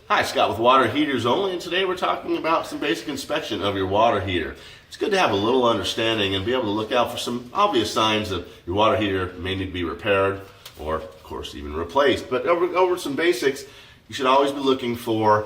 Hi, Scott with Water Heaters Only, and today we're talking about some basic inspection of your water heater. It's good to have a little understanding and be able to look out for some obvious signs that your water heater may need to be repaired or, of course, even replaced. But over some basics, you should always be looking for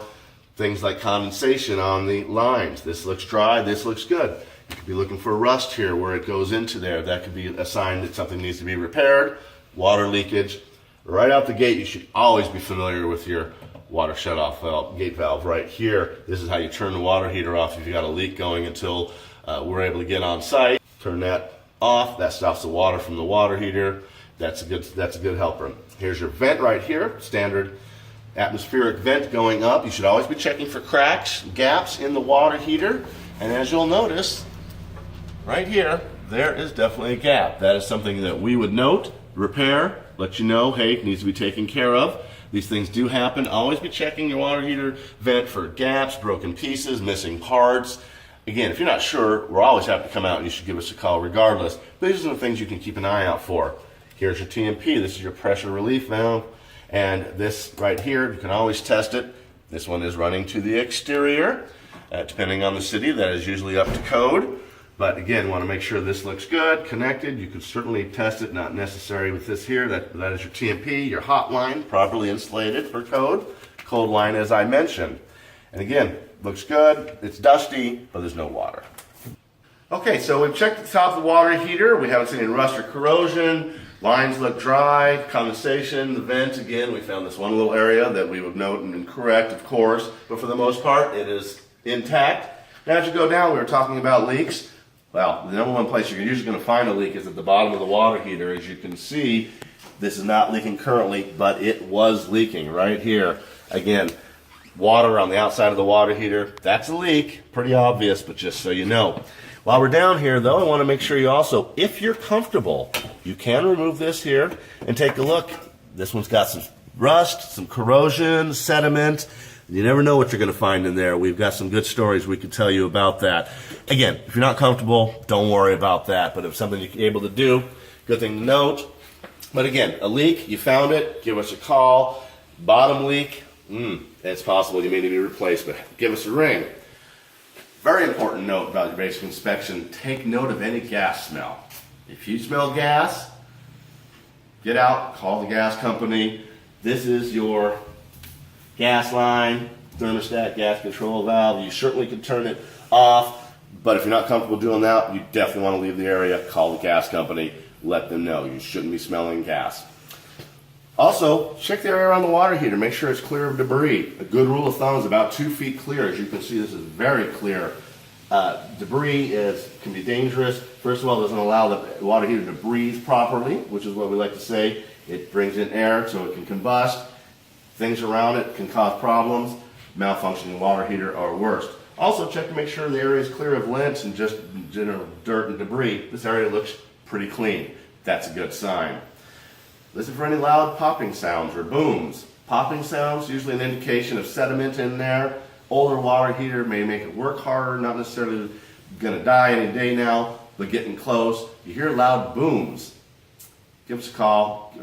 things like condensation on the lines. This looks dry, this looks good. You could be looking for rust here where it goes into there. That could be a sign that something needs to be repaired. Water leakage. Right out the gate, you should always be familiar with your water shut-off valve, gate valve right here. This is how you turn the water heater off if you got a leak going until we're able to get on site. Turn that off. That stops the water from the water heater. That's a good helper. Here's your vent right here, standard atmospheric vent going up. You should always be checking for cracks, gaps in the water heater. And as you'll notice, right here, there is definitely a gap. That is something that we would note, repair, let you know, hey, it needs to be taken care of. These things do happen. Always be checking your water heater vent for gaps, broken pieces, missing parts. Again, if you're not sure, we'll always have to come out and you should give us a call regardless. But these are the things you can keep an eye out for. Here's your TMP. This is your pressure relief valve. And this right here, you can always test it. This one is running to the exterior. Depending on the city, that is usually up to code. But again, want to make sure this looks good, connected. You could certainly test it, not necessary with this here. That is your TMP, your hot line, properly insulated for code. Cold line, as I mentioned. And again, looks good. It's dusty, but there's no water. Okay, so we've checked the top of the water heater. We haven't seen any rust or corrosion. Lines look dry, condensation, the vent, again, we found this one little area that we would note and correct, of course. But for the most part, it is intact. Now as you go down, we were talking about leaks. Well, the number one place you're usually going to find a leak is at the bottom of the water heater. As you can see, this is not leaking currently, but it was leaking right here. Again, water on the outside of the water heater, that's a leak. Pretty obvious, but just so you know. While we're down here, though, I want to make sure you also, if you're comfortable, you can remove this here and take a look. This one's got some rust, some corrosion, sediment. You never know what you're going to find in there. We've got some good stories we can tell you about that. Again, if you're not comfortable, don't worry about that. But if it's something you're able to do, good thing to note. But again, a leak, you found it, give us a call. Bottom leak, it's possible you may need to be replaced, but give us a ring. Very important note about your basic inspection, take note of any gas smell. If you smell gas, get out, call the gas company. This is your gas line, thermostat, gas control valve. You certainly can turn it off, but if you're not comfortable doing that, you definitely want to leave the area, call the gas company, let them know. You shouldn't be smelling gas. Also, check the area around the water heater. Make sure it's clear of debris. A good rule of thumb is about 2 feet clear. As you can see, this is very clear. Debris can be dangerous. First of all, it doesn't allow the water heater to breathe properly, which is what we like to say. It brings in air so it can combust. Things around it can cause problems. Malfunctioning water heater are worst. Also, check to make sure the area is clear of lint and just general dirt and debris. This area looks pretty clean. That's a good sign. Listen for any loud popping sounds or booms. Popping sounds, usually an indication of sediment in there. Older water heater may make it work harder, not necessarily going to die any day now, but getting close. You hear loud booms, give us a call,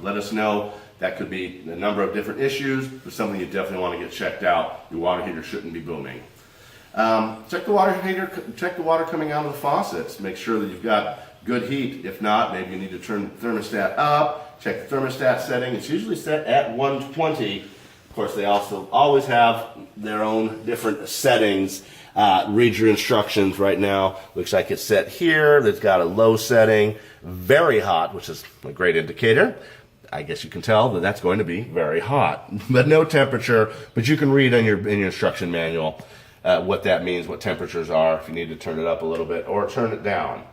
let us know. That could be a number of different issues, but something you definitely want to get checked out. Your water heater shouldn't be booming. Check the water heater, check the water coming out of the faucets. Make sure that you've got good heat. If not, maybe you need to turn the thermostat up. Check the thermostat setting. It's usually set at 120. Of course, they also always have their own different settings. Read your instructions right now. Looks like it's set here. It's got a low setting, very hot, which is a great indicator. I guess you can tell that that's going to be very hot, but no temperature. But you can read in your instruction manual what that means, what temperatures are, if you need to turn it up a little bit or turn it down.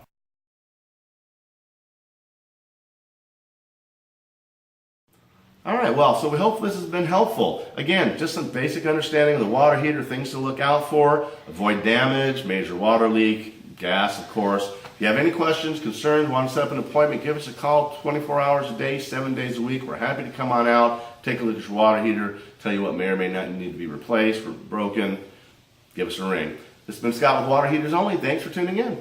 All right, well, so we hope this has been helpful. Again, just some basic understanding of the water heater, things to look out for, avoid damage, major water leak, gas, of course. If you have any questions, concerns, want to set up an appointment, give us a call 24 hours a day, 7 days a week. We're happy to come on out, take a look at your water heater, tell you what may or may not need to be replaced or broken. Give us a ring. This has been Scott with Water Heaters Only. Thanks for tuning in.